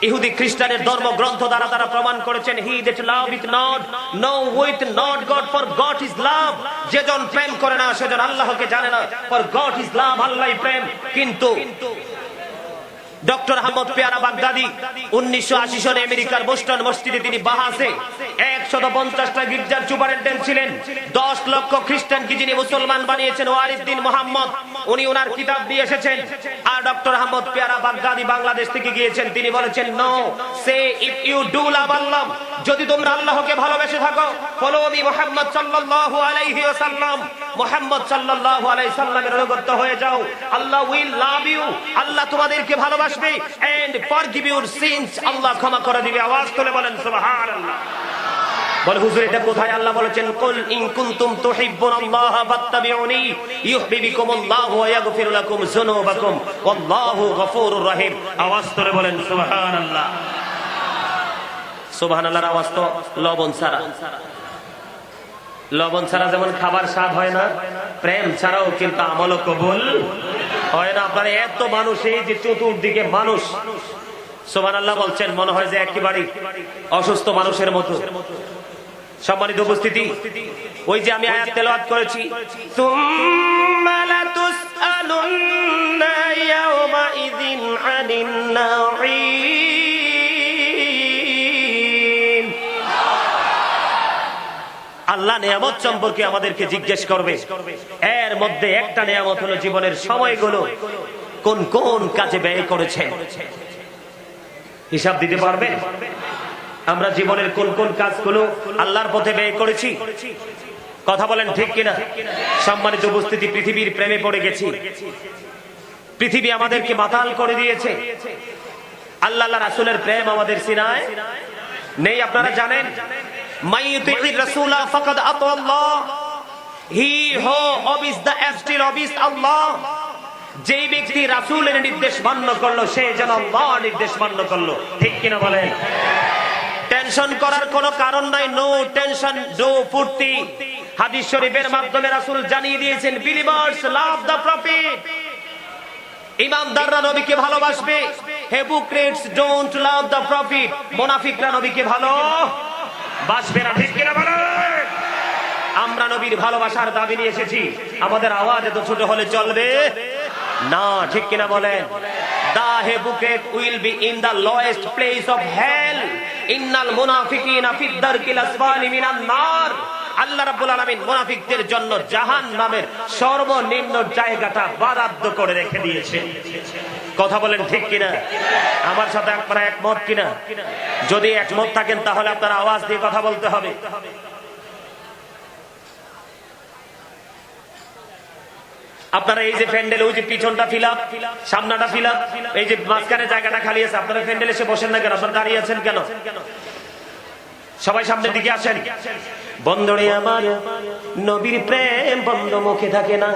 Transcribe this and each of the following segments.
ইহুদি খ্রিস্টানের ধর্মগ্রন্থ দ্বারা তারা প্রমাণ করেছেন, he that loveth not know with not God, for God is love। যেজন প্রেম করে না সেজন আল্লাহকে জানে না, for God is love, আল্লাহই প্রেম। কিন্তু ডক্টর আহমদ পেয়ারা বাগদাদি 1980 সনে আমেরিকার বোস্টন মসজিদে তিনি বাহাসে 150টা গির্জার সুপারিনটেন্ডেন্ট ছিলেন। 10 লক্ষ খ্রিস্টানকে যিনি মুসলমান বানিয়েছেন ওয়ারিদ্দিন মোহাম্মদ, উনি ওনার কিতাব দিয়ে এসেছেন। আর ডক্টর আহমদ পেয়ারা বাগদাদি বাংলাদেশ থেকে গিয়েছেন, তিনি বলেছেন no say if you do love Allah, যদি তোমরা আল্লাহকে ভালোবেসে থাকো, ফলো মি মুহাম্মদ সাল্লাল্লাহু আলাইহি ওয়াসাল্লাম, মুহাম্মদ সাল্লাল্লাহু আলাইহি সাল্লামের অনুগত হয়ে যাও, আল্লাহ উইল লাভ ইউ, আল্লাহ তোমাদেরকে ভালোবাসবে, and forgive your sins, আল্লাহ ক্ষমা করে দিবে। আওয়াজ তুলে বলেন সুবহানাল্লাহ। বলে হুজুর এটা কোথায় আল্লাহ বলেছেন? কুল ইন কুনতুম তুহিব্বুনাল্লাহ ফাত্তাবিউনি ইউহিব্বুকুমুল্লাহু ওয়া ইয়াগফির লাকুম যুনুবাকুম ওয়াল্লাহু গফুরুর রহিম। আওয়াজ তুলে বলেন সুবহানাল্লাহ। সুবহানাল্লাহর আওয়াজ তো লবণ ছাড়া। লবণ ছাড়া যেমন খাবার স্বাদ হয় না, প্রেম ছাড়াও কিন্তু আমলও কবুল হয় না। আপনারা এত মানুষ, এই যে চতুর্দিকে মানুষ, সুবহানাল্লাহ বলছেন, মনে হয় যে একেবারে অসুস্থ মানুষের মতো। সম্মানিত উপস্থিতি, ওই যে আমি আয়াত তেলাওয়াত করেছি, সুম্মা লাতুসআলুন্না ইয়াওমাইযিন আনিন নাঈম। আল্লাহ নিয়ামত সম্পর্কে আমাদেরকে জিজ্ঞেস করবে। এর মধ্যে একটা নিয়ামত হলো জীবনের সময়গুলো কোন কোন কাজে ব্যয় করেছেন। হিসাব দিতে পারবেন আমরা জীবনের কোন কোন কাজগুলো আল্লাহর পথে ব্যয় করেছি? কথা বলেন ঠিক কিনা? সম্মানিত উপস্থিতি, পৃথিবীর প্রেমে পড়ে গেছি। পৃথিবী আমাদেরকে মাতাল করে দিয়েছে। আল্লাহ রাসূলের প্রেম আমাদের সিনায় নেই। আপনারা জানেন, মাইয়ুতির রাসূলা ফাকাদ আতা আল্লাহ, হি হু অবিস দ্য এফটিল অবিস আল্লাহ। যেই ব্যক্তি রাসূলের নির্দেশ মান্য করলো সে যেন আল্লাহর নির্দেশ মান্য করলো। ঠিক কিনা বলেন? টেনশন করার কোনো কারণ নাই, নো টেনশন, নো ফুর্তি। হাদিস শরীফের মাধ্যমে রাসূল জানিয়ে দিয়েছেন, বিলিভার্স লাভ দ্য প্রফিট। ইমানদাররা নবীকে ভালোবাসবে, hypocrites don't love the profit. মুনাফিকরা নবীকে ভালোবাসবে না। ঠিক কিনা বলেন? আমরা নবীর ভালোবাসার দাবি নিয়ে এসেছি। আমাদের আওয়াজ এত ছোট হলে চলবে না। ঠিক কিনা বলেন? The hypocrite will be in the lowest place of hell. Innal munafiqina fi ad-darkil asfali minan nar. আল্লাহ রাব্বুল আলামিন মুনাফিকদের জন্য জাহান্নামের সর্বনিম্ন জায়গাটা বরাদ্দ করে রেখে দিয়েছে। কথা বলেন ঠিক কিনা? আমার সাথে আপনারা একমত কিনা? যদি একমত থাকেন তাহলে আপনারা আওয়াজ দিয়ে কথা বলতে হবে। আপনারা এই যে প্যান্ডেল, ওই যে পিছনটা ফিলাপ, সামনাটা ফিলাপ, এই যে মাঝখানে জায়গাটা খালি আছে, আপনারা প্যান্ডেলে এসে বসেন না কেন? আপনারা দাঁড়িয়ে আছেন কেন? সবাই সামনের দিকে আসেন। বন্ধুরে আমার, নবীর প্রেম বন্ধ মুখে থাকে না,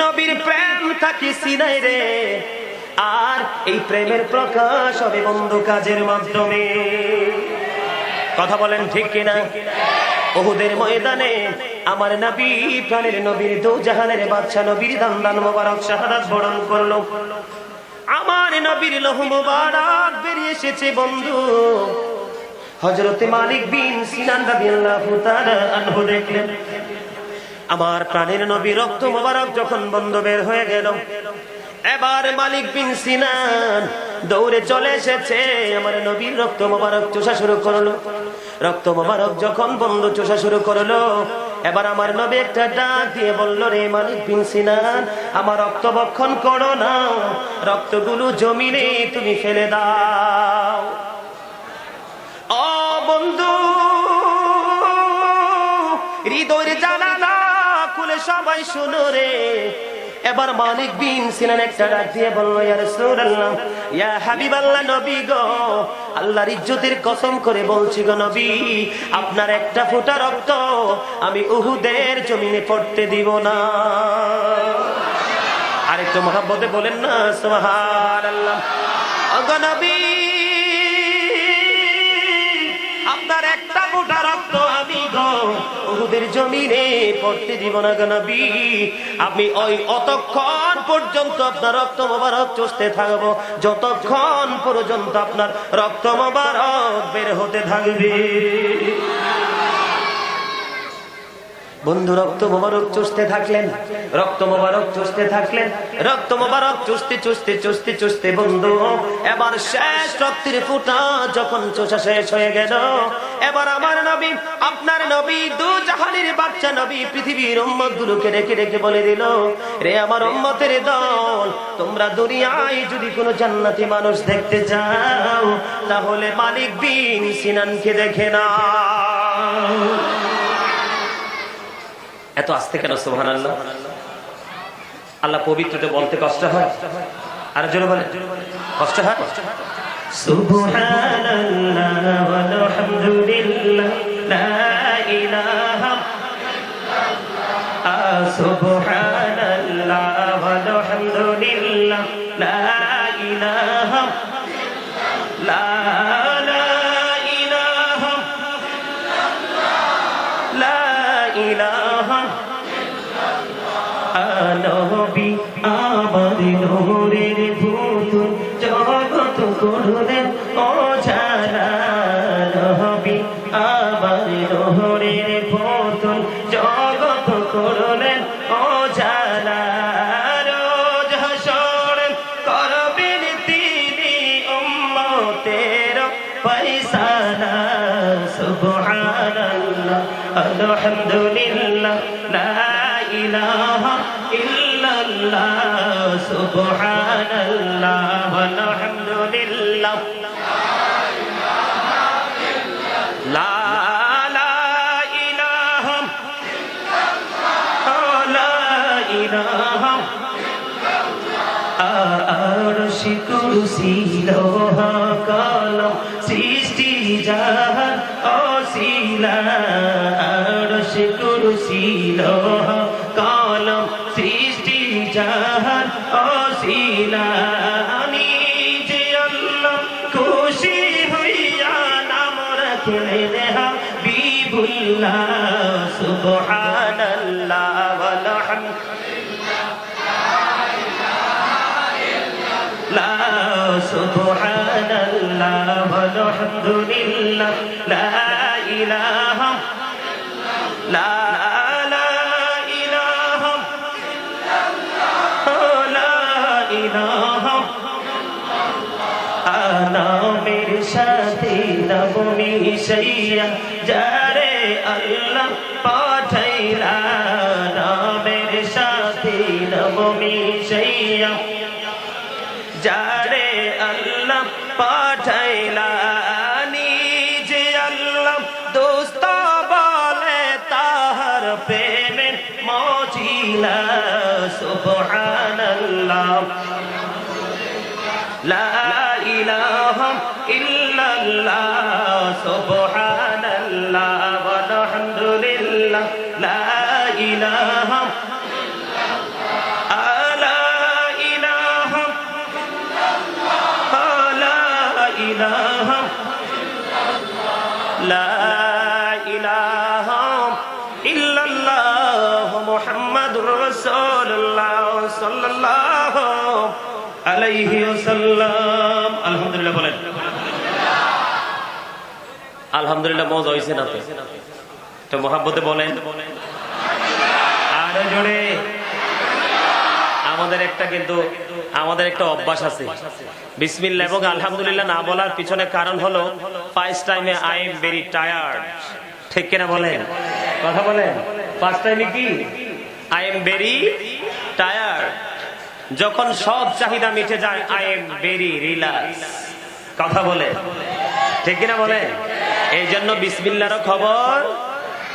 নবীর প্রেম থাকে সিনায় রে। আর এই প্রেমের প্রকাশ হবে বন্ধু কাজের মাধ্যমে। কথা বলেন ঠিক কিনা? উহুদের ময়দানে আমার নবী, প্রাণের নবীর, দো জাহানের বাদশা নবীর দান মোবারক শাহাদাত বরণ করলো। আমার নবীর লৌহ মোবারক বেরিয়ে এসেছে বন্ধু। হযরতে মালিক বিন সিনান রাদিয়াল্লাহু তাআলা আনহু দেখলেন আমার প্রাণের নবী রক্ত মোবারক যখন বন্ধ বের হয়ে গেল, এবার মালিক বিন সিনান দৌড়ে চলে এসেছে, আমার নবীর রক্ত মোবারক চোষা শুরু করলো। রক্ত মোবারক যখন বন্ধ চোষা শুরু করলো, এবার আমার নবী একটা ডাক দিয়ে বলল, রে মালিক বিন সিনান, আমার রক্ত বক্ষণ করো না, রক্তগুলো জমিনে তুমি ফেলে দাও। ও বন্ধু, হৃদয়ের জানালা খুলে সবাই শুনো রে। এবার মালিক বিন সিনান একটা ডাক দিয়ে বলল, ইয়া রাসূলুল্লাহ, ইয়া হাবিবাল্লাহ, নবী গো, আল্লাহর ইজ্জতের কসম করে বলছি গো নবী, আপনার একটা ফোঁটা রক্ত আমি উহুদের জমিনে পড়তে দিব না। আরেকটু মহব্বতে বলেন না সুবহানাল্লাহ। ওগো নবী, আপনার একটা ফোঁটা রক্ত আমি গো উহুদের জমিনে পড়তে দিব না গো নবী। আমি ওই অতক্ষণ পর্যন্ত আপনার রক্ত মোবারক চুষতে থাকবো যতক্ষণ পর্যন্ত আপনার রক্ত মোবারক বের হতে থাকবে। বন্ধু রক্ত মোবারক চুষতে থাকলেন, রক্ত মোবারক চুষতে থাকলেন, রক্ত মোবারক চুষতে চুষতে চুষতে চুষতে বন্ধু এবার শেষ রক্তের ফোঁটা যখন চোষা শেষ হয়ে গেল, এবার আমার নবী, আপনার নবী, দু জাহানের বাচ্চা নবী পৃথিবীর উম্মত গুলোকে রেখে রেখে বলে দিল, রে আমার উম্মতের দল, তোমরা দুনিয়ায় যদি কোনো জান্নাতি মানুষ দেখতে চাও তাহলে মালিক বিন সিনানকে দেখে না। এত আস্তে কেন সুবহানাল্লাহ? আল্লাহ পবিত্রটা বলতে কষ্ট হয়? আর জোরে বলেন, কষ্ট হয়? সুবহানাল্লাহ ওয়ালহামদুলিল্লাহ লা ইলাহা ইল্লাল্লাহ, সুবহানাল্লাহ ওয়ালহামদুলিল্লাহ লা ইলাহা ইল্লাল্লাহ, নবী আমার নূরের পুতুল জগত করলেন ও জানা, নবী আমার নূরের পুতুল জগত করলেন ও জানা, রোজ হাসরে করবেন তিনি উম্মতের ফয়সালা। সুবহানাল্লাহ আলহামদুলিল্লাহ লা ইলাহা ইল্লাল্লাহ, সুবহানাল্লাহ ওয়ালহামদুলিল্লাহ লা ইলাহা ইল্লাল্লাহ, লা ইলাহা আরশ কুরসি লৌহ কলম সৃষ্টি জাহান ওসিলা, আরশ কুরসি লৌহ কলম সৃষ্টি জাহান ওসিলা, আমি যে আল্লাহ খুশি হইয়া নাম রাখলেন হাবিবুল্লাহ। সুবহানাল্লাহ ওয়ালহামদুলিল্লাহ, সুবহানাল্লাহ ওয়ালহামদুলিল্লাহ লা ইলাহা নামের সাথে নাম মিশাইয়া যারে আল্লাহ পাঠাইলা, নামের সাথে নাম মিশাইয়া যারে আল্লাহ পাঠাইলা, নিজে আল্লাহ দোস্ত বলে তাহার প্রেমে মজিলা। সুবহানাল্লাহ লা ইলাহা ইল্লাল্লাহ, সুবহানাল্লাহ ওয়ালহামদুলিল্লাহ লা ইলাহা লা ইলাহা ইল্লাল্লাহ মুহাম্মাদুর রাসূলুল্লাহ সাল্লাল্লাহু আলাইহি ওয়াসাল্লাম। আলহামদুলিল্লাহ বলেন, আলহামদুলিল্লাহ। মজা হইছে না তো মোহাব্বতে বলেন আরো জোরে। আমাদের একটা অভ্যাস আছে বিসমিল্লাহ এবং আলহামদুলিল্লাহ না বলার পিছনে কারণ হলো ফার্স্ট টাইমে আই এম ভেরি টায়ার্ড। ঠিক কিনা বলেন? কথা বলেন। ফার্স্ট টাইমে কি আই এম ভেরি টায়ার্ড, যখন সব চাহিদা মিটে যায় আই এম ভেরি রিল্যাক্স। কথা বলে ঠিক কিনা বলেন? এই জন্য বিসমিল্লাহর খবর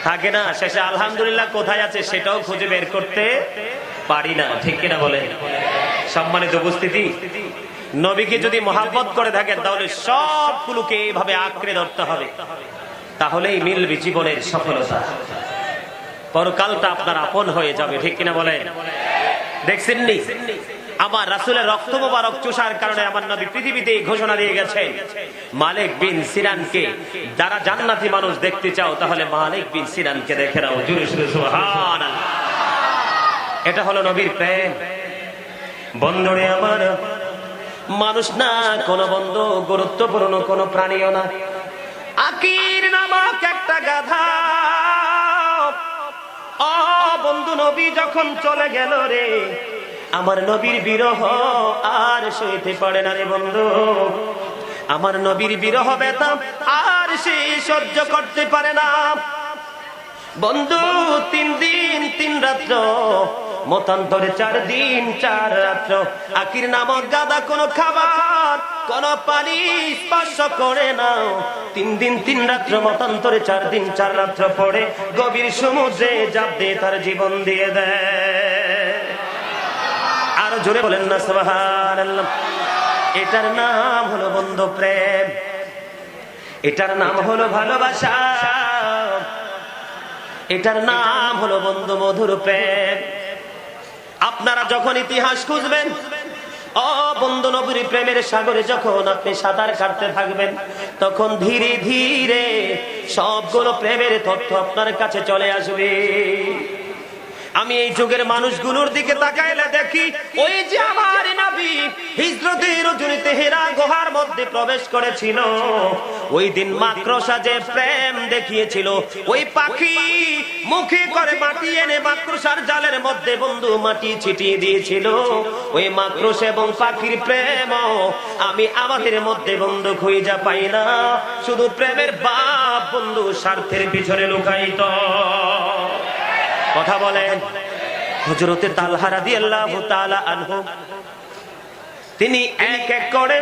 থাকে না, শেষে আলহামদুলিল্লাহ কোথায় আছে সেটাও খুঁজে বের করতে পারি না। ঠিক কিনা বলেন? সম্মানিত উপস্থিতি, নবীকে যদি মহাব্বত করে থাকেন তাহলে সবগুলোকে এইভাবে আঁকড়ে ধরতে হবে, তাহলেই মিলবে জীবনের সফলতা, পরকালটা আপনার আপন হয়ে যাবে। ঠিক কিনা বলেন? দেখছেন নি আমার রাসূলের রক্ত মোবারক চোষার কারণে আমার নবী পৃথিবীতে ঘোষণা দিয়ে গেছেন, মালিক বিন সিনানকে যারা জান্নাতি মানুষ দেখতে চাও তাহলে মালিক বিন সিনানকে দেখে নাও। জোরে জোরে সুবহানাল্লাহ। এটা হলো নবীর প্রেম। বন্ধুরে আমার, মানুষ না কোন বন্ধু, গুরুত্বপূর্ণ কোন প্রাণীও না। আকির নামক একটা গাধা, ও বন্ধু, নবী যখন চলে গেল রে, আমার নবীর বিরহ আর সইতে পারে না রে বন্ধু। আমার নবীর বিরহ ব্যথা আর সে সহ্য করতে পারে না বন্ধু। 3 দিন 3 রাত্র, মতান্তরে 4 দিন 4 রাত্র আকির নামক গাদা কোনো খাবার কোন পানি স্পর্শ করে না। 3 দিন 3 রাত্র মতান্তরে 4 দিন 4 রাত্র পরে গভীর সমুদ্রে ঝাঁপ দিয়ে তার জীবন দিয়ে দেয়। আরো জোরে বলেন না সুবহানাল্লাহ। এটার নাম হলো বন্ধু প্রেম, এটার নাম হলো ভালোবাসা, এটার নাম হলো বন্ধু মধুর প্রেম। আপনারা যখন ইতিহাস খুঁজবেন, ও বন্ধু, নবীর প্রেমের সাগরে যখন আপনি সাঁতার কাটতে থাকবেন, তখন ধীরে ধীরে সবগুলো প্রেমের তথ্য আপনার কাছে চলে আসবে। আমি এই যুগের মানুষগুলোর দিকে তাকাইলে দেখি, ওই যে আমার নবী হিজরতের রজনীতে হেরা গুহার মধ্যে প্রবেশ করেছিল, ওই দিন মাকড়সা যে প্রেম দেখিয়েছিল, ওই পাখি মুখে করে মাটি এনে মাকড়সার জালের মধ্যে বন্ধু মাটি ছিটিয়ে দিয়েছিল, ওই মাকড়সা এবং পাখির প্রেম আমি আমাদের মধ্যে বন্ধু খুঁজে পাই না। শুধু প্রেমের বাপ বন্ধু স্বার্থের পিছনে লুকায়িত। কথা বলেন। হযরতে তালহা রাদিয়াল্লাহু তাআলা আনহু, তিনি এক এক করে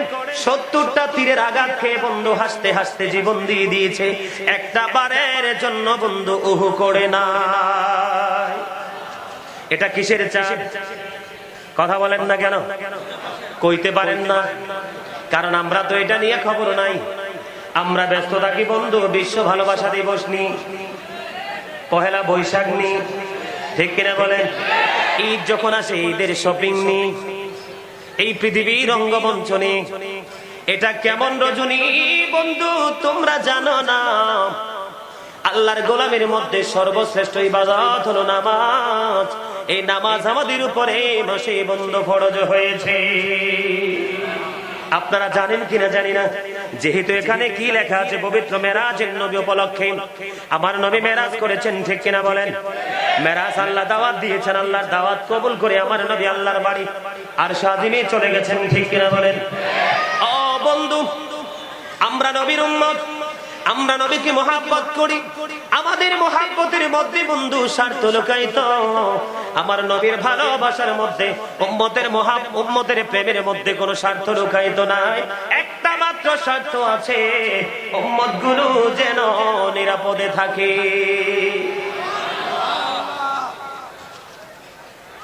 70টা তীরের আঘাত খেয়ে বন্ধু হাসতে হাসতে জীবন দিয়ে দিয়েছে। একটা বারের জন্য বন্ধু উহু করে না। এটা কিসের চাঁদ? কথা বলেন না কেন? কইতে পারেন না? কারণ আমরা তো এটা নিয়ে খবর নাই। আমরা ব্যস্ত থাকি বন্ধু বিশ্ব ভালোবাসা দিবস নিয়ে, পহেলা বৈশাখ নি, ঠিক কিনা বলেন? ঈদ যখন আসে ঈদের শপিং নি, এই পৃথিবীর রঙ্গমঞ্চ নি। এটা কেমন রজনী বন্ধু তোমরা জানো না? আল্লাহর গোলামের মধ্যে সর্বশ্রেষ্ঠ ইবাদত হলো নামাজ। এই নামাজ আমাদের উপরে মাসে বন্ধু ফরজ হয়েছে। আপনারা জানেন কিনা জানি না, যেহেতু এখানে কি লেখা আছে, পবিত্র মেরাজের নবী উপলক্ষে আমার নবী মেরাজ করেছেন, ঠিক কিনা বলেন? মেরাজ আল্লাহ দাওয়াত দিয়েছেন, আল্লাহর দাওয়াত কবুল করে আমার নবী আল্লাহর বাড়ি আরশ আজিমে চলে গেছেন, ঠিক কিনা বলেন? ও বন্ধু, আমরা নবীর উম্মত, আমরা নবীকে মহব্বত করি। আমাদের মহব্বতের মধ্যে বন্ধু স্বার্থ লুকায়িত। আমার নবীর ভালোবাসার মধ্যে উম্মতের প্রেমের মধ্যে কোনো স্বার্থ লুকায়িত নাই। একটা মাত্র স্বার্থ আছে, উম্মতগুলো যেন নিরাপদে থাকে।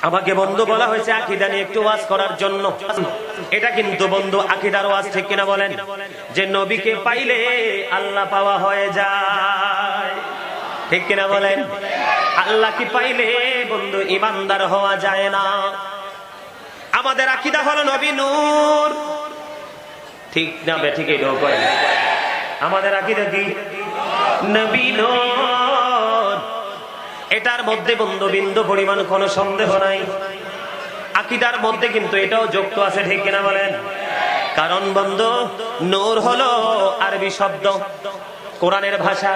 আমাকে বন্ধু বলা হয়েছে আকীদা নিয়ে একটু ওয়াজ করার জন্য। এটা কিন্তু বন্ধু আকীদার ওয়াজ, ঠিক কিনা বলেন? যে নবীকে পাইলে আল্লাহ পাওয়া হয়ে যায়, ঠিক কিনা বলেন? আল্লাহ কি পাইলে বন্ধু ইমানদার হওয়া যায় না। আমাদের আকীদা হলো নবী নূর, ঠিক না বে? ঠিক এটাও কয়। আমাদের আকীদা কি? নবী নূর। এটার মধ্যে বন্ধু বিন্দু পরিমাণ কোনো সন্দেহ নাই। আকীদার মধ্যে কিন্তু এটাও যুক্ত আছে, ঠিক কিনা বলেন? কারণ বন্ধু নূর হলো আরবি শব্দ, কোরআনের ভাষা,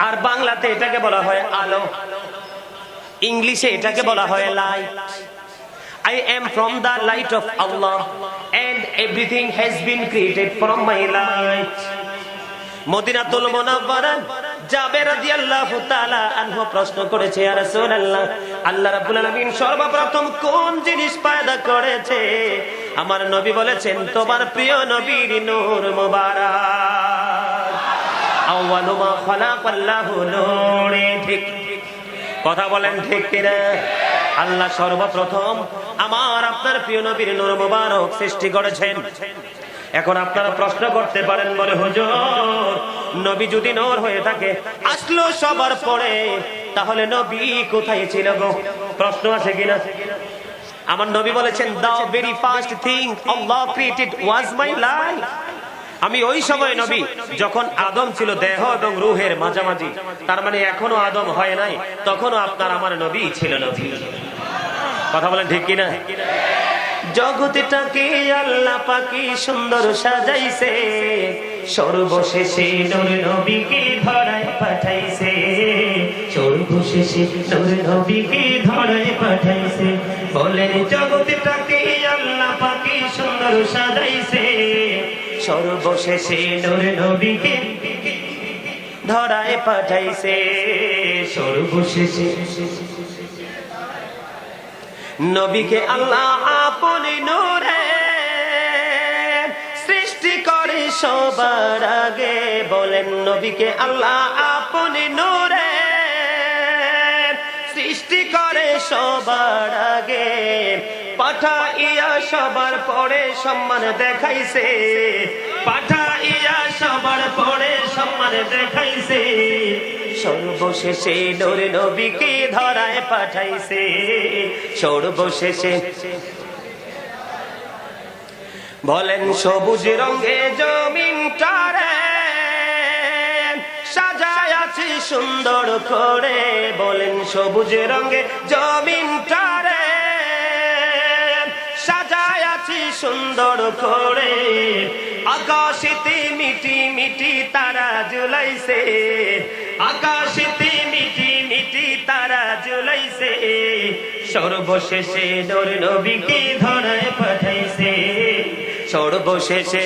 আর বাংলাতে এটাকে বলা হয় আলো, ইংলিশে এটাকে বলা হয় light. I am from the light of Allah and everything has been created from my light. মদিনাতুল মুনাওয়ারা জাবের রাদিয়াল্লাহু তাআলা আনহু প্রশ্ন করেছে, ইয়া রাসূলুল্লাহ, আল্লাহ রাব্বুল আলামিন সর্বপ্রথম কোন জিনিস পয়দা করেছে? আমার নবী বলেছেন, তোমার প্রিয় নবীর নূর মুবারক। আউয়ালু মা খালাকাল্লাহু নূর। ঠিক কথা বলেন, ঠিক কিনা? আল্লাহ সর্বপ্রথম আমার আপনার প্রিয় নবীর নূর মুবারক সৃষ্টি করেছেন। এখন আপনারা প্রশ্ন করতে পারেন, বলে হুজুর, নবী যদি নূর হয়ে থাকে, আসলো সবার পরে, তাহলে নবী কোথায় ছিল গো? প্রশ্ন আছে কিনা? আমার নবী বলেছেন, the very first thing Allah created was my life. আমি ওই সময় নবী যখন আদম ছিল দেহ এবং রূহের মাঝামাঝি, তার মানে এখনো আদম হয় নাই, তখনও আপনার আমার নবী ছিল নবী। কথা বলেন ঠিক কিনা? জগৎটাকে আল্লাহ পাকি সুন্দর সাজাইছে, সর্বশেষে নূর নবীকে ধরায় পাঠাইছে, সর্বশেষে নূর নবীকে ধরায় পাঠাইছে। বলেন জগৎটাকে আল্লাহ পাকি সুন্দর সাজাইছে, সর্বশেষে নূর নবীকে ধরায় পাঠাইছে, সর্বশেষে নবীকে আল্লাহ আপনি নূরে সৃষ্টি করে সবার আগে। বলেন নবীকে আল্লাহ আপনি নূরে সৃষ্টি করে সবার আগে, পাঠাইয়া সবার পরে সম্মান দেখাইছে, পাঠাইয়া সবার পরে সম্মান দেখাইছে, সর্বশেষে নূর নবীকে ধরায় পাঠাইছে, সর্বশেষে। বলেন সবুজ রঙে জমিনটারে সাজায় আছে সুন্দর করে, বলেন সবুজ রঙে জমিনটারে সাজায় আছে সুন্দর করে, আকাশেতে মিটি মিটি তারা ঝুলাইছে, আকাশেতে মিটি মিটি তারা ঝুলাইছে, সর্বশেষে নূর নবীকে ধরায় পাঠাইছে, সর্বশেষে।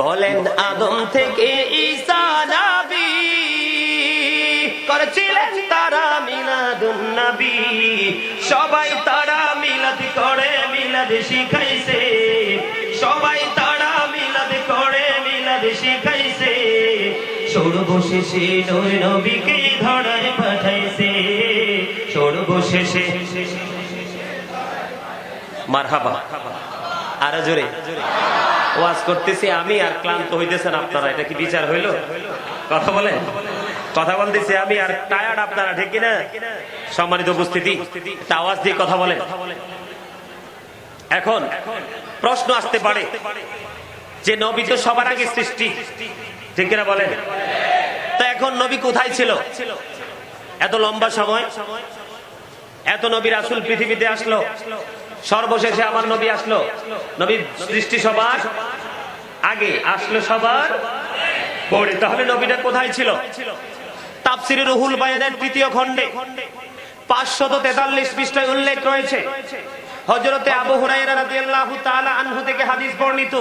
বলেন আদম থেকে ঈসা নবী করেছিলেন তারা মিলাদুন নবী, সবাই তারা মিলাদ করে মিলাদ শিখাইছে, সবাই তারা মিলাদ করে মিলাদ শিখাইছে, সর্বশেষে নূর নবীকে ধরায় পাঠাইছে, সর্বশেষে। মারহাবা, আরো জোরে। ওয়াজ করতেছি আমি আর ক্লান্ত হইতেছেন আপনারা, এটা কি বিচার হইল? কথা বলেন, কথা বলতেছি আমি আর টায়ার্ড আপনারা, ঠিক কিনা? সম্মানিত উপস্থিতি, আওয়াজ দিয়ে কথা বলেন। এখন প্রশ্ন আসতে পারে যে নবী তো সবার আগে সৃষ্টি, ঠিক কিনা বলেন? তো এখন নবী কোথায় ছিল এত লম্বা সময়? এত নবী রাসূল পৃথিবীতে আসলো, সর্বশেষে আমার নবী আসলো। নবী সৃষ্টি সবার আগে, আসলো সবার পরে। তাহলে নবীটা কোথায় ছিল? তাফসিরে রুহুল বায়ানের 3য় খণ্ডে 543 পৃষ্ঠায় উল্লেখ রয়েছে। হযরতে আবু হুরায়রা রাদিয়াল্লাহু তাআলা আনহু থেকে হাদিস বর্ণিত।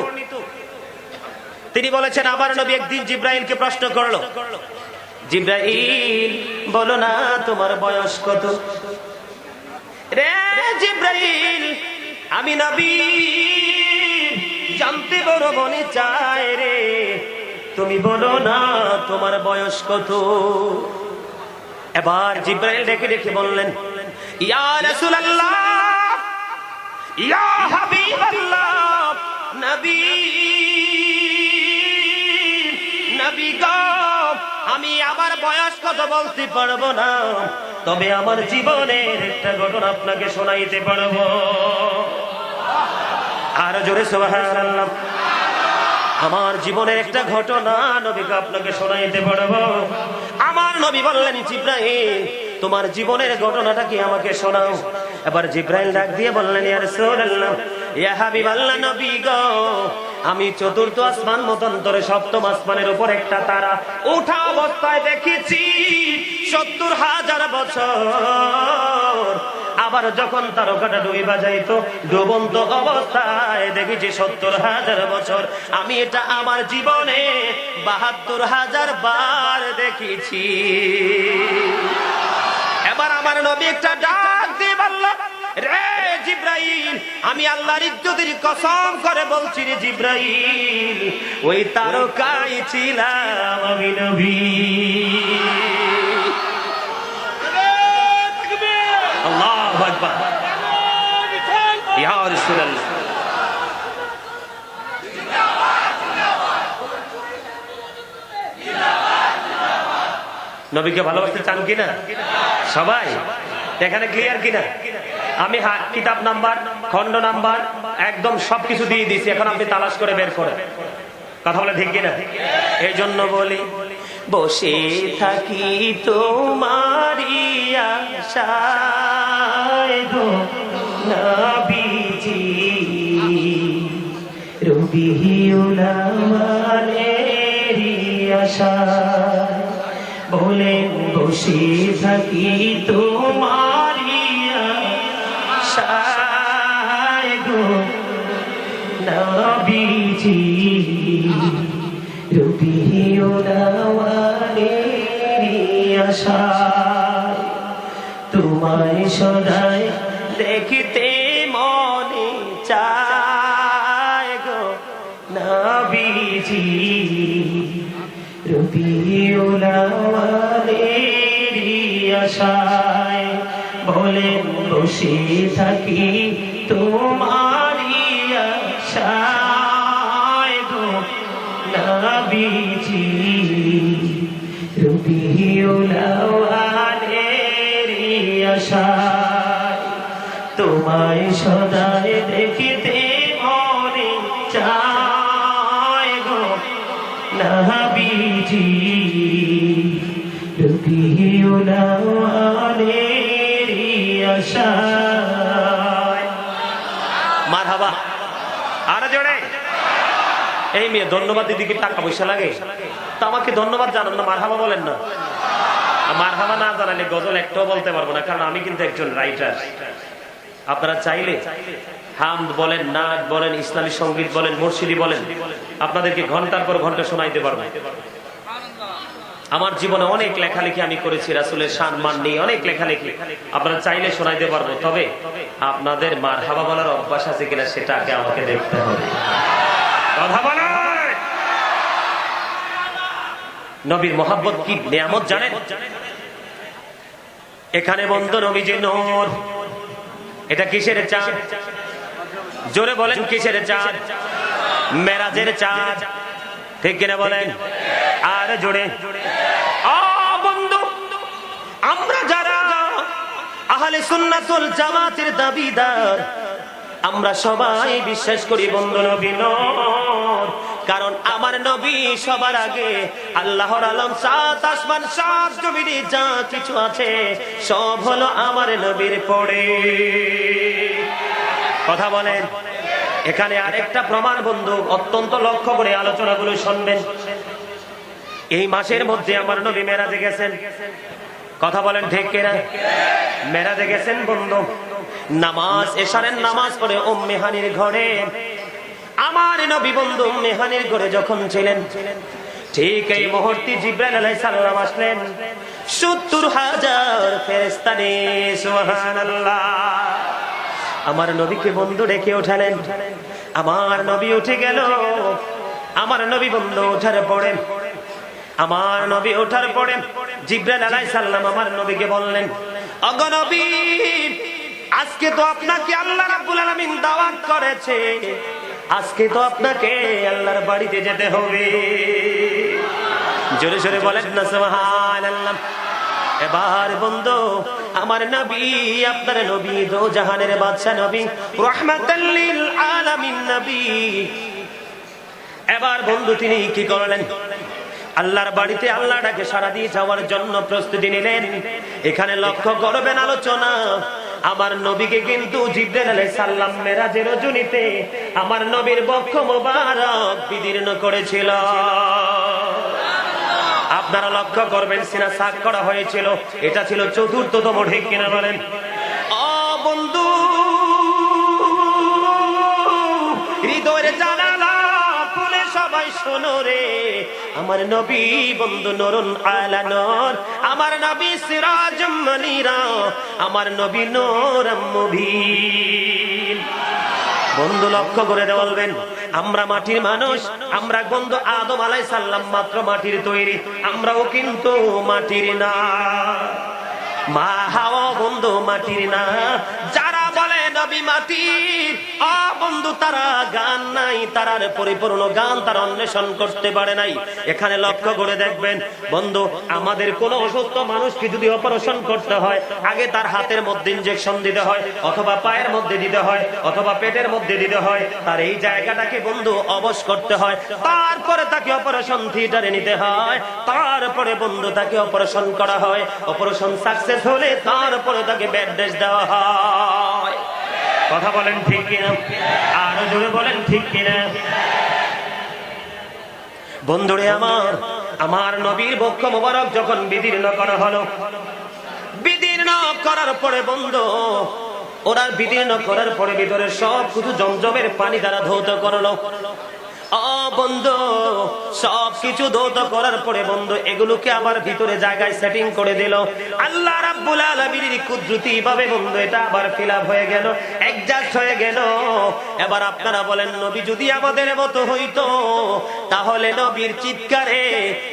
তিনি বলেছেন, আমার নবী একদিন জিবরাইলকে প্রশ্ন করলো, জিবরাইল বলো না তোমার বয়স কত? রে জিবরাইল, আমি নবী জানতে বড় মনে চায় রে, তুমি বলো না তোমার বয়স কত? এবার জিবরাইল ডেকে ডেকে বললেন, ইয়া রাসূলুল্লাহ, ইয়া হাবিবাল্লাহ, নবী নবী গো, আমি আমার বয়স কত বলতে পারবো না, তবে আমার জীবনের একটা ঘটনা আপনাকে শোনাইতে পারবো। আর জোরে সুবহানাল্লাহ। আমার জীবনের একটা ঘটনা নবীকে আপনাকে শোনাইতে পারবো। আমার নবী বললেন, জিবরাইল তোমার জীবনের ঘটনাটা কি আমাকে শোনাও। এবার জিবরাইল ডাক দিয়ে বললেন, ইয়া রাসূলুল্লাহ, ইয়া হাবিবাল্লাহ, নবী গো, আমি 4র্থ আসমান মতান্তরে 7ম আসমানের উপর একটা তারা ওঠা অবস্থায় দেখেছি 70,000 বছর। আবার যখন তারকাটা ডুবে যাইতো ডুবন্ত অবস্থায় দেখেছি 70,000 বছর। আমি এটা আমার জীবনে 72,000 বার দেখেছি। এবার আমার নবী একটা ডাক দিয়ে বলল, রে জিবরাইল, আমি আল্লাহর ইজ্জতের কসম করে বলছি রে জিবরাইল, ওই তারকায় ছিলাম আমি নবী। আল্লাহু আকবার, ইয়া রাসূলুল্লাহ। নবীকে ভালোবাসতে চান কিনা সবাই? এখানে ক্লিয়ার কিনা? আমি কিতাব নাম্বার, খণ্ড নাম্বার একদম সবকিছু দিয়ে দিয়েছি, এখন আপনি তালাশ করে বের করেন। কথা বলে ঠিক কিনা? এই জন্য বলি, বসে থাকি তোমারি আশায় গো নবীজি, রবিউল আউয়ালেরি আশায়, বলেন বসে থাকি তোমারি আশায় গো নবীজি, রবিউল আউয়ালেরি আশায়, তোমায় সদাই দেখিতে মনে চায় গো নবীজি, রবিউল আউয়ালেরি আশায়, বলেন বসে থাকি তোমারি আশায় গো নবীজি, রবিউল আউয়ালেরি আশায়, তোমায় সদাই দেখিতে মনে চায় গো নবীজি, রবিউল আউয়ালেরি আশায়। মারহাবা। আর জোরে। এই মেয়ে ধন্যবাদ দিদি কি টাকা পয়সা লাগে? তো আমাকে ধন্যবাদ জানান না, মারহাবা বলেন না। মারহাবা না জানালে গজল একটাও বলতে পারবো না, কারণ আমি কিন্তু একজন রাইটার। আপনারা চাইলে হামদ বলেন, নাচ বলেন, ইসলামী সঙ্গীত বলেন, মুর্শিদি বলেন, আপনাদেরকে ঘন্টার পর ঘন্টা শোনাইতে পারবো। আমার জীবনে অনেক লেখালেখি আমি করেছি, রাসূলের শান মান নিয়ে অনেক লেখালেখি, আপনারা চাইলে শোনাইতে পারবো। তবে আপনাদের মারহাবা বলার অভ্যাস আছে কিনা সেটা আগে আমাকে দেখতে হবে। কথা বলেন। নবীর মহব্বত কি নিয়ামত জানেন? এখানে বন্ধু নবীজি নূর, এটা কিসের চাঁদ? জোরে বলেন কিসের চাঁদ? মেরাজের চাঁদ, ঠিক কিনা বলেন? আর জোরে। বন্ধু, আমরা যারা আহলে সুন্নাতুল জামাতের দাবিদার, আমরা সবাই বিশ্বাস করি বন্ধু নবী নূর, কারণ আমার নবী সবার আগে। আল্লাহর আলম, সাত আসমান, সাত জমিনে যা কিছু আছে সব হলো আমার নবীর পড়ে। কথা বলেন। এখানে আরেকটা প্রমাণ বন্ধু, অত্যন্ত লক্ষ্য করে আলোচনাগুলো শুনবেন। এই মাসের মধ্যে আমার নবী মেরাজে গেছেন। কথা বলেন ঠিক কিনা? মেরাজে গেছেন বন্ধু। নামাজ, এশারের নামাজ পড়ে উম্মে হানির ঘরে আমার নবী বন্ধু উম্মে হানির ঘরে যখন ছিলেন, ঠিক এই মুহূর্তে জিবরাইল আলাইহিস সালাম আসলেন। ৭০,০০০ ফেরেশতা নিয়ে, সুবহানাল্লাহ। আমার নবীকে বন্ধু ডেকে ওঠালেন। আমার নবী উঠে গেল। আমার নবী বন্ধু ওঠার পড়ে, আমার নবী ওঠার পড়ে জিবরাইল আলাইহিস সালাম আমার নবীকে বললেন, ওগো নবী, আজকে তো আপনাকে আল্লাহ রাব্বুল আলামিন দাওয়াত করেছে, আজকে তো আপনাকে আল্লাহর বাড়িতে যেতে হবে। জোরে জোরে বলেন না সুবহানাল্লাহ। এবার বন্ধু, আমার নবী, আপনার নবী, দো জাহানের বাদশা নবী, রাহমাতাল লিল আলামিন নবী। এবার বন্ধু তিনি কি করলেন? আল্লাহর বাড়িতে আল্লাহটাকে সাড়া দিয়ে যাওয়ার জন্য প্রস্তুতি নিলেন। এখানে লক্ষ্য করবেন আলোচনা, আমার নবীকে কিন্তু জিবরাইল আলাইহিস সালাম মেরাজের রজনীতে আমার নবীর বক্ষ মোবারক বিদীর্ণ করেছিল। আপনারা লক্ষ্য করবেন, সিনা সাক করা হয়েছিল। এটা ছিল চতুর্থতম, ঠিক কিনা বলেন? ও বন্ধু, হৃদয়ের জানালা খুলে সবাই শোনো রে, আমার নবী বন্ধু নূরুন আলা নূর, আমার নবী সিরাজুম মুনীরা, আমার নবী নূরুম মুবিন। বন্ধু লক্ষ্য করে বলবেন, আমরা মাটির মানুষ, আমরা বন্ধু আদম আলাইহিস সালাম মাত্র মাটির তৈরি, আমরাও কিন্তু মাটির না। মা হাওয়া বন্ধু মাটির না। যারা বলে নবী মাটির। বন্ধু তারা গান নাই, তারার পরিপূর্ণ গান তারা অন্বেষণ করতে পারে নাই। এখানে লক্ষ্য করে দেখবেন বন্ধু, আমাদের কোন অসুস্থ মানুষকে যদি অপারেশন করতে হয়, আগে তার হাতের মধ্যে ইনজেকশন দিতে হয়, অথবা পায়ের মধ্যে দিতে হয়, অথবা পেটের মধ্যে দিতে হয়। তার এই জায়গাটাকে বন্ধু অবশ করতে হয়, তারপরে তাকে অপারেশন থিয়েটারে নিতে হয়, তারপরে বন্ধু তাকে অপারেশন করা হয়। অপারেশন সাকসেস হলে তারপরে তাকে বেড রেস্ট দেওয়া হয়। কথা বলেন ঠিক কিনা? আরো জোরে বলেন ঠিক কিনা? বন্ধুরে আমার নবীর বক্ষ মোবারক যখন বিদীর্ণ করা হলো, বিদীর্ণ করার পরে বন্ধু ওরা বিদীর্ণ করার পরে ভিতরে সব কিছু জমজমের পানি দ্বারা ধৌত করলো। বন্ধু সবকিছু ধৌত করার পরে বন্ধু এগুলোকে আবার ভিতরে জায়গায় সেটিং করে দিল। আল্লাহ রাব্বুল আলামিনের কুদরতি ভাবে বন্ধু এটা আবার ফিল আপ হয়ে গেল, অ্যাডজাস্ট হয়ে গেল। এবার আপনারা বলেন, নবী যদি আমাদের মতো হইতো তাহলে নবীর চিৎকারে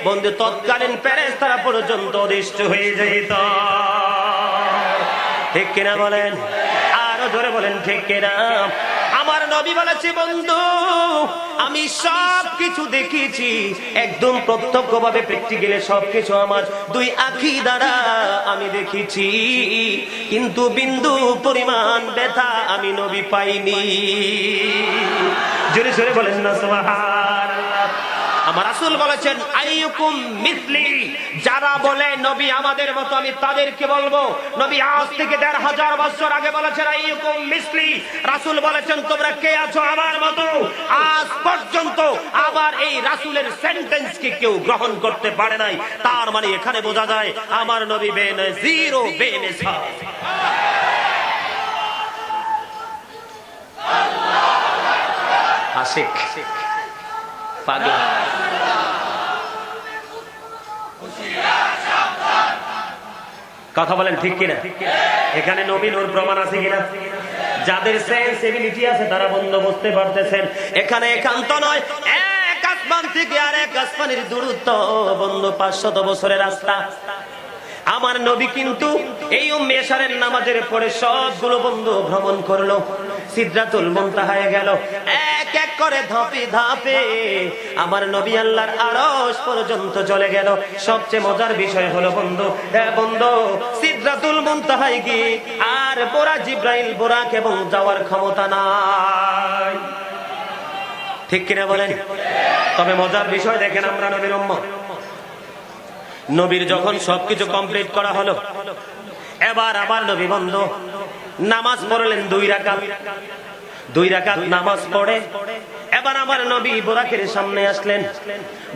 বন্ধু তৎকালীন ফেরেশতারা পর্যন্ত অদৃষ্ট হয়ে যেত। ঠিক কিনা বলেন? আরো জোরে বলেন ঠিক কিনা? আমার নবী বলেছে, বন্ধু আমি সব কিছু দেখেছি একদম প্রত্যক্ষ ভাবে, প্র্যাকটিক্যালি সবকিছু আমার দুই আঁখি দ্বারা আমি দেখেছি, কিন্তু বিন্দু পরিমাণ ব্যথা আমি নবী পাইনি। জোরে জোরে বলেন না সুবহানাল্লাহ। আমার রাসূল বলেছেন, আইয়ুকুম মিসলি, যারা বলে নবী আমাদের মতো আমি তাদেরকে বলবো। নবী আজ থেকে ১৫০০ বছর আগে বলেছেন আইয়ুকুম মিসলি। রাসূল বলেছেন, তোমরা কে আছো আমার মতো? আজ পর্যন্ত আবার এই রাসূলের সেন্টেন্সকে কেউ গ্রহণ করতে পারে নাই। তার মানে এখানে বোঝা যায় আমার নবী বেনজির ও বেমিসাল। আশিক পাগল। কথা বলেন ঠিক কিনা? এখানে নবী নূর প্রমাণ আছে কিনা? যাদের সেন্সিবিলিটি আছে তারা বন্ধ বুঝতে পারতেছেন এখানে একান্ত নয়, এক আসমান থেকে আর এক আসমানের দূরত্ব বন্ধু ৫০০ বছরের রাস্তা। আমার নবী কিন্তু এই উম্মে ইশারের নামাজের পরে সবগুলো বন্ধু ভ্রমণ করলো, সিদরাতুল মুনতাহায় গেল, এক এক করে ধাপে ধাপে আমার নবী আল্লাহর আরশ পর্যন্ত চলে গেল। সবচেয়ে মজার বিষয় হলো বন্ধু, বন্ধু সিদরাতুল মুনতাহায় গিয়ে আর বুরাক জিবরাইল বুরাক এবং যাওয়ার ক্ষমতা নাই। ঠিক কিনা বলেন? তবে মজার বিষয় দেখেন, আমরা নবীর উম্মত, নবীর যখন সবকিছু কমপ্লিট করা হলো, এবার আবার নবী বন্ধু নামাজ পড়লেন ২ রাকাত। ২ রাকাত নামাজ পড়ে এবার আমার নবী বুরাকের সামনে আসলেন।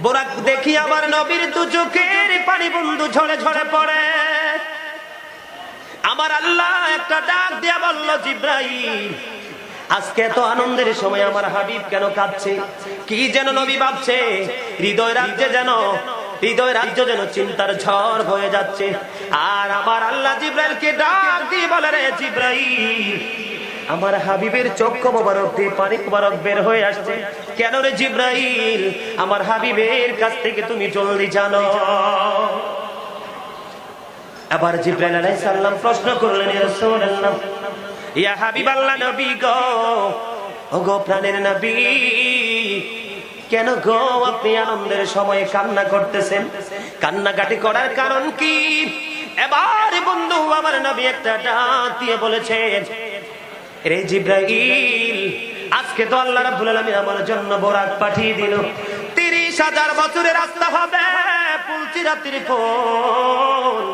বুরাক দেখি আবার নবীর দু চোখের পানি বন্ধু ঝরে ঝরে পড়ে। আমার আল্লাহ একটা ডাক দিয়া বলল, জিবরাইল আজকে এত আনন্দের সময় আমার হাবিব কেন কাঁদছে? কি যেন নবী ভাবছে, হৃদয় রাজ্য যেন চিন্তার ঝড় হয়ে যাচ্ছে। আর আমার আল্লাহ জিবরাইলকে ডাক দিয়ে বলে, রে জিবরাইল আমার হাবিবের চক্ষু মোবারক দিয়ে পানি মোবারক বের হয়ে আসছে। কেন রে জিবরাইল? আমার হাবিবের কাছ থেকে তুমি জলদি জানো। আবার জিবরাইল আলাইহিস সালাম প্রশ্ন করলেন, ইয়া রাসূলুল্লাহ, ইয়া হাবিবাল্লাহ নবী গো, ও গো প্রাণের নবী, কেন গো আপনি আনন্দের সময় কান্না করতেছেন? কান্নাকাটি করার কারণ কি? এবার বন্ধু আমার নবী একটা ডাক দিয়ে বলেছেন, রে জিবরাইল আজকে তো আল্লাহ রাব্বুল আলামিন আমার জন্য বোরাক পাঠিয়ে দিল। ৩০,০০০ বছরের রাস্তা হবে পুলচিরাতির ফুল,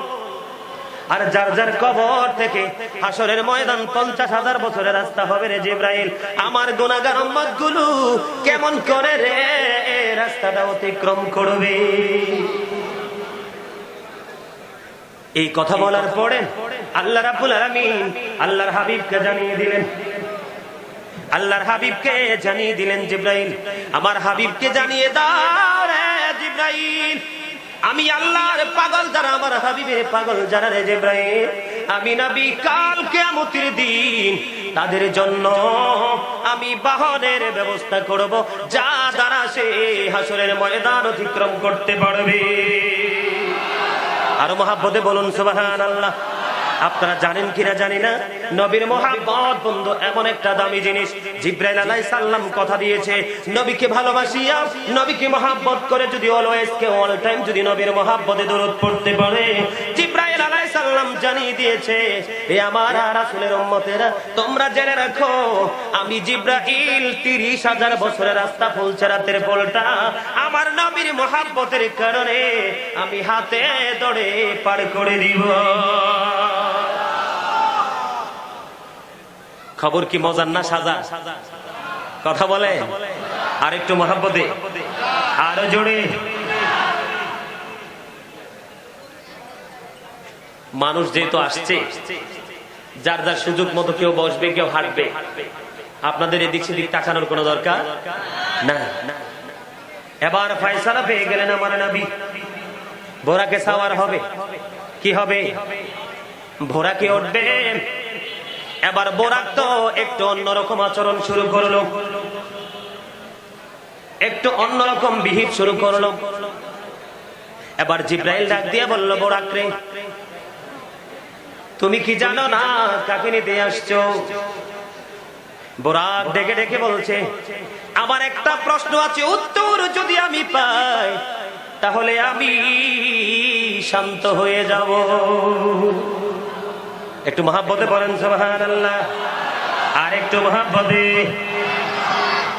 আর যার যার কবর থেকে হাসরের ময়দান ৫০,০০০ বছরের রাস্তা হবে রে জিবরাইল। আমার গুনাহগার উম্মতগুলো কেমন করে রে রাস্তাটা অতিক্রম করবে? এই কথা বলার পরে আল্লাহ রাব্বুল আলামিন আল্লাহর হাবিবকে জানিয়ে দিলেন, আল্লাহর হাবিবকে জানিয়ে দিলেন, জিবরাইল আমার হাবিবকে জানিয়ে দাও রে জিবরাইল, আমি আল্লাহর পাগল যারা, আমার হাবিবের পাগল যারা রে জিবরাইল, আমি নবী কাল কিয়ামতের দিন তাদের জন্য আমি বাহনের ব্যবস্থা করব, যা দ্বারা সে হাসরের ময়দান অতিক্রম করতে পারবে। আর মহব্বতে বলুন সুবহানাল্লাহ। আপনারা জানেন কিনা জানি না, নবীর মহাব্বত বন্ধু এমন একটা দামি জিনিস। জিবরাইল আলাইহিস সালাম কথা দিয়েছে, নবীকে ভালোবাসিয়া নবীকে মহাব্বত করে যদি অলওয়েজ কে অল টাইম যদি নবীর মহাব্বতে দরুদ পড়তে পারে, জিবরাইল আলাইহিস সালাম জানিয়ে দিয়েছে, এ আমার রাসূলের উম্মতেরা তোমরা জেনে রাখো, আমি জিবরাইল 30,000 বছরের রাস্তা ফুলচেরাতের পোলটা আমার নবীর মহাব্বতের কারণে আমি হাতে ধরে পার করে দিব। খবর কি মজার না সাজা? কথা বলে আর একটু মহাব্বতে, আরো জোরে। মানুষ যেহেতু আসছে, যার যার সুযোগ মতো কেউ বসবে কেউ হাঁটবে, আপনাদের এদিক সেদিক তাকানোর কোনো দরকার না। এবার ফয়সালা পেয়ে গেলেন আমার নবী, বোরাকে সাওয়ার হবে। কি হবে? বোরাকে উঠবে। এবার বোরাক তো একটু অন্যরকম আচরণ শুরু করলো, একটু অন্যরকম বিহিত শুরু করলো। এবার জিবরাইল ডাক দিয়ে বলল, বোরাক রে, তুমি কি জানো না কাকে নিতে আসছো? বোরাক ডেকে ডেকে বলছে, আমার একটা প্রশ্ন আছে, উত্তর যদি আমি পাই তাহলে আমি শান্ত হয়ে যাব। একটু মহাব্বতে বলেন সুবহানাল্লাহ, আর একটু মহাব্বতে।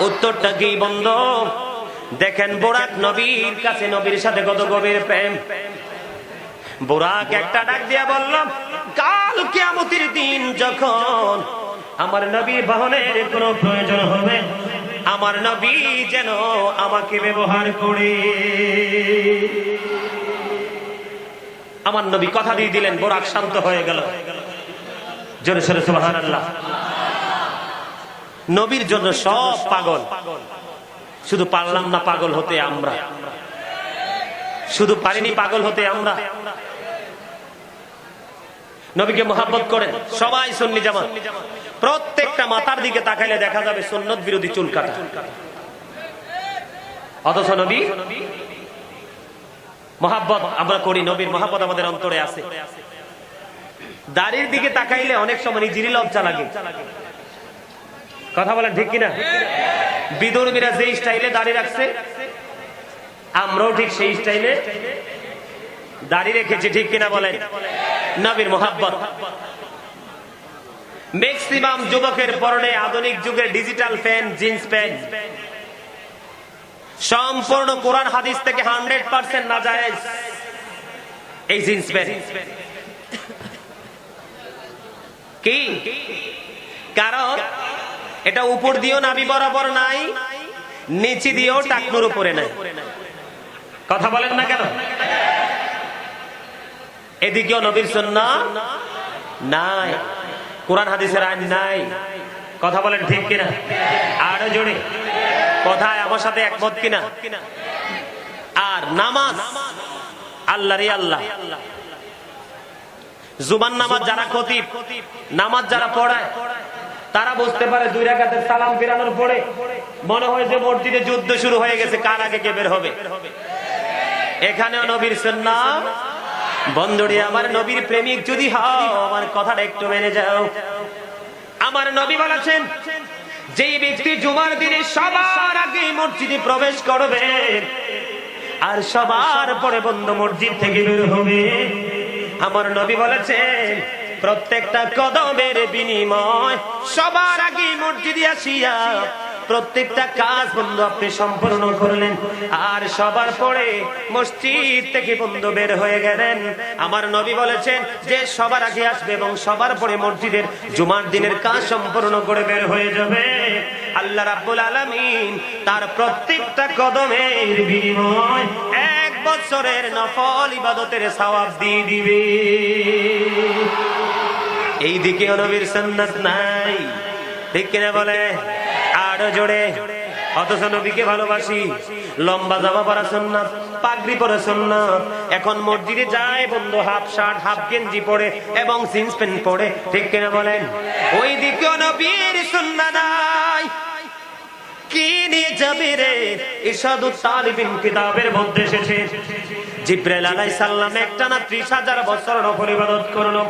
উত্তরটা কি বন্ধু? দেখেন বোরাক নবীর কাছে, নবীর সাথে কত গভীর প্রেম। বোরাক একটা ডাক দিয়া বলল, কাল কিয়ামতের দিন যখন আমার নবীর বাহনের কোনো প্রয়োজন হবে, আমার নবী যেন আমাকে ব্যবহার করে। আমার নবী কথা দিয়ে দিলেন, বোরাক শান্ত হয়ে গেল। জোরে সোরে সুবহানাল্লাহ। নবীর জন্য সব পাগল, শুধু পারলাম না পাগল হতে আমরা, শুধু পারিনি পাগল হতে আমরা। নবীকে মহাব্বত করেন সবাই সুন্নি জামাত, প্রত্যেকটা মাথার দিকে তাকাইলে দেখা যাবে সুন্নত বিরোধী চুল কাটা। অথচ নবী মহাব্বত আমরা করি, নবীর মহাব্বত আমাদের অন্তরে আছে। দাড়ির দিকে তাকাইলে অনেক সময় নিজেরই লজ্জা লাগে। কথা বলেন ঠিক কিনা? বিদুর্মীরা যে স্টাইলে দাড়ি রাখছে, আমরাও ঠিক সেই স্টাইলে দাড়ি রেখেছি, ঠিক কিনা বলেন? নবীর মহাব্বত। ম্যাক্সিমাম যুবকের পরনে আধুনিক যুগের ডিজিটাল প্যান্ট, জিন্স প্যান্ট, সম্পূর্ণ কোরআন হাদিস থেকে 100% নাজায়েজ এই জিন্স প্যান্ট। কি কারণ এটা উপর দিয়েও নাভি বরাবর নাই, নিচে দিয়েও টাকনুর উপরে নাই। কথা বলেন না কেন? এদিকেও নবীর সুন্নাহ নাই, কোরআন হাদিসের আইন নাই। কথা বলেন ঠিক কিনা? আরো জোরে কথায় আমার সাথে একমত কিনা? আর নামাজ আল্লাহরই আল্লাহ। জুবান নামাজ যারা খতিব, নামাজ যারা পড়ায়, তারা বুঝতে পারে 2 রাকাতের সালাম ফিরানোর পরে মনে হয় যে মসজিদে যুদ্ধ শুরু হয়ে গেছে, কার আগে কে বের হবে। এখানেও নবীর সুন্নাহ। বন্ধুরে আমার, নবীর প্রেমিক যদি হও আমার কথাটা একটু মেনে যাও। আমার নবী বলেছেন, যেই ব্যক্তি জুমার দিনে সবার আগে মসজিদে প্রবেশ করবে আর সবার পরে বন্ধু মসজিদ থেকে বের হবে, আমার নবী বলেছেন প্রত্যেকটা কদমের বিনিময় সবার আগে মসজিদে আসিয়া প্রত্যেকটা কাজ বন্ধু আপনি সম্পূর্ণ করলেন, আর সবার পরে মসজিদ থেকে বন্ধু বের হয়ে গেলেন। আমার নবী বলেছেন যে সবার আগে আসবে এবং সবার পরে মসজিদের জুমার দিনের কাজ সম্পূর্ণ করে বের হয়ে যাবে, আল্লাহ রাব্বুল আলামিন তার প্রত্যেকটা কদমের বিনিময় 1 বছরের নফল ইবাদতের সওয়াব দিয়ে দিবে। এই দিকে নবীর সুন্নাত নাই, ঠিক কিনা বলে? আরো জোরে। অথচ নবীকে ভালোবাসি, লম্বা জামা পরা সুন্নাত, পাগড়ি পরা সুন্নাত। এখন মসজিদে যায় বন্ধু হাফ শার্ট, হাফ গেঞ্জি পরে এবং জিন্স প্যান্ট পরে, ঠিক কিনা বলেন? ওই দিকে নবীর সুন্নাত নাই। কি নিয়ে যাবে রে? ইরশাদুত তালিবিন কিতাবের মধ্যে এসেছে, জিবরাইল আলাইহিস সালাম একটানা 30,000 বছর নফল ইবাদত করলো।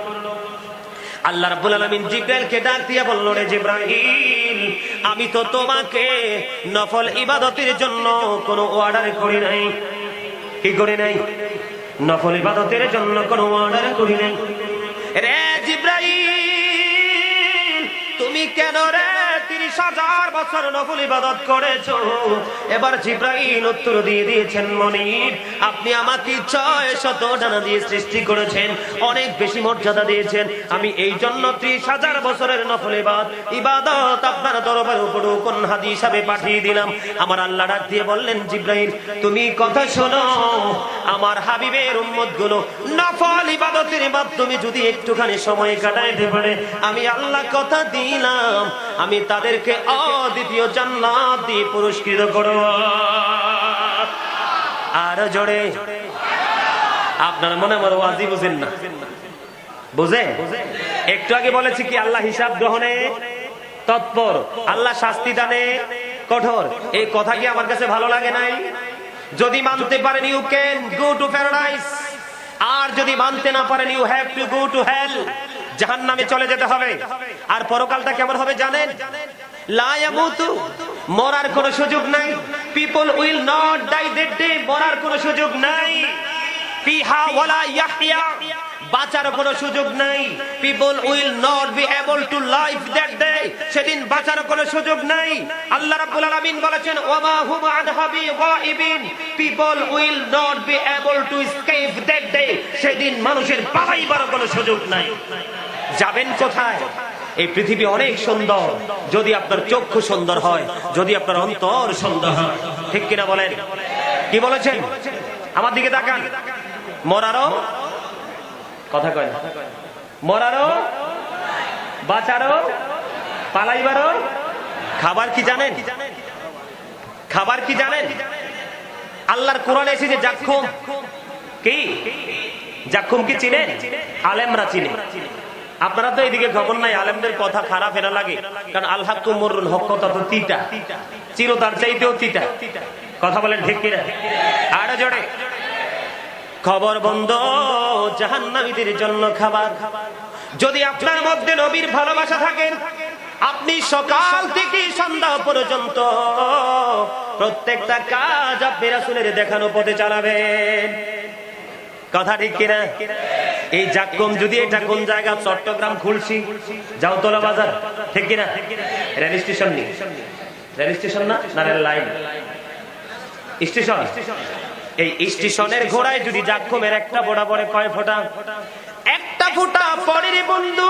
আল্লাহ রাব্বুল আলামিন জিবরাইলকে ডাক দিয়ে বলল, রে জিবরাইল, আমি তো তোমাকে নফল ইবাদতের জন্য কোনো অর্ডার করি নাই। কি করি নাই? নফল ইবাদতের জন্য কোনো অর্ডার করি নাই। রে জিবরাইল, তুমি কেন রে 30,000 বছর নফল ইবাদত করেছো? এবার জিবরাইল উত্তর দিয়ে দিয়েছেন, মনিব, আপনি আমাকে 600 ডানা দিয়ে সৃষ্টি করেছেন, অনেক বেশি মর্যাদা দিয়েছেন। আমি এই জন্য 30,000 বছরের নফল ইবাদত আপনার দরবারে উপঢৌকন হাদি হিসাবে পাঠিয়ে দিলাম। আমার আল্লাহ ডাক দিয়ে বললেন, জিবরাইল, তুমি কথা শোনো, আমার হাবিবের উম্মত গুলো নফল ইবাদতের মাধ্যমে যদি একটুখানি সময় কাটাইতে পারে, আমি আল্লাহ কথা দিলাম আমি তাদেরকে অদ্বিতীয় জান্নাত দিয়ে পুরস্কৃত করব। আর জোরে আপনার মনে আমার ওয়াজি বুঝেন না? বুঝে? একটু আগে বলেছি কি আল্লাহ হিসাব গ্রহণে তৎপর, আল্লাহ শাস্তি দানে কঠোর। এই কথা কি আমার কাছে ভালো লাগে নাই? যদি মানতে পারেন you can go to paradise, আর যদি মানতে না পারেন you have to go to hell, জাহান্নামে চলে যেতে হবে। আর পরকালটা কেমন হবে জানেন? লা ইয়ামুতু, মরার কোনো সুযোগ নাই। People will not die that day, মরার কোনো সুযোগ নাই। ফিহা ওয়ালা ইয়াহইয়া, বাঁচার কোনো সুযোগ নাই। People will not be able two live that day, সেদিন বাঁচার কোনো সুযোগ নাই। আল্লাহ রাব্বুল আলামিন বলেছেন, ওয়ামা হুম আনহা বিগাইবিন, people will not be able to escape that day, সেদিন মানুষের পালাইবার কোনো সুযোগ নাই। যাবেন কোথায়? এই পৃথিবী অনেক সুন্দর যদি আপনার চক্ষু সুন্দর হয়, যদি আপনার অন্তর সুন্দর হয়। ঠিক কিনা বলেন? কি বলেছেন? আমার দিকে তাকান। মরারও কথা কয় না, মরারও, বাঁচারও, পালাইবারও খাবার কি জানেন? খাবার কি জানেন? আল্লাহর কোরআনে এসেছে জাক্কুম। কি জাক্কুম কি চিনেন? আলেমরা চিনে। আপনারা তো এইদিকে খবর নাই, আলেমদের কথা খারাপ এরা লাগে, কারণ আল হাক্কু মুররুন, হক কথা তো তিতা, চিরতার চাইতেও তিতা। কথা বলেন ঠিক কিনা? আর জোরে খবর বন্ধ, জাহান্নামীদের জন্য খাবার। যদি আপনার মধ্যে নবীর ভালোবাসা থাকে, আপনি সকাল থেকে সন্ধ্যা পর্যন্ত প্রত্যেকটা কাজ আপনি রাসূলের দেখানো পথে চালাবেন। কথা ঠিক কিনা? এই জাক্কুম যদি এটা কোন জায়গা? চট্টগ্রাম, খুলশি, জাউতলা বাজার, ঠিক কিনা? রেল স্টেশন নেই, রেল স্টেশন না, না রেল লাইন স্টেশন। এই স্টেশনের ঘোড়ায় যদি জাক্কুমের একটা ফোঁটা পড়ে, কয় ফোঁটা? একটা ফোঁটা পড়ে রে বন্ধু,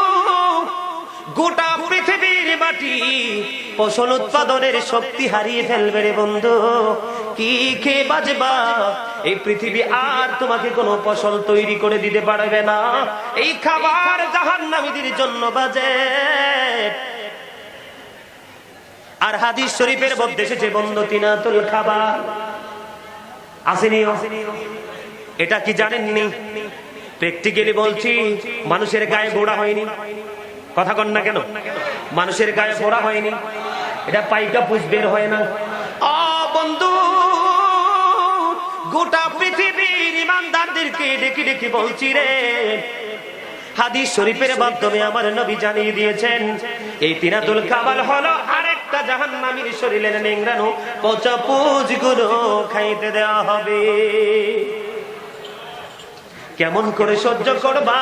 গোটা পৃথিবীর মাটি ফসল উৎপাদনের শক্তি হারিয়ে ফেলবে রে বন্ধু। কি খেয়ে বাঁচবা? এই পৃথিবী আর তোমাকে কোনো ফসল তৈরি করে দিতে পারবে না। এই খাবার জাহান্নামীদের জন্য বাজেট। আর হাদিস শরীফের মধ্যে এসেছে বন্ধু, তিনাতুল খাবার আসেনি? এটা কি জানেননি? প্র্যাকটিক্যালি বলছি, মানুষের গায়ে গোড়া হয়নি। কথা কন না কেন? মানুষের গায়ে গোড়া হয়নি, এটা পাইকা পুষ বের হয় না। ও বন্ধু, গোটা পৃথিবীর ইমানদারদেরকে ডেকে ডেকে বলছি রে, হাদিস শরীফের মাধ্যমে আমার নবী জানিয়ে দিয়েছেন, এই তিনাতুল কাবাল হলো আরেকটা জাহান্নামীর শরীরের নেংরানো পচা পুঁজগুলো খাইতে দেওয়া হবে। কেমন করে সহ্য করবা?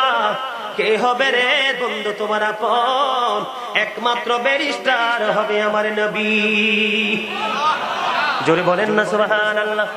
কে হবে রে বন্ধু তোমার আপন? একমাত্র ব্যারিস্টার হবে আমার নবী। জোরে বলেন না সুবহানাল্লাহ।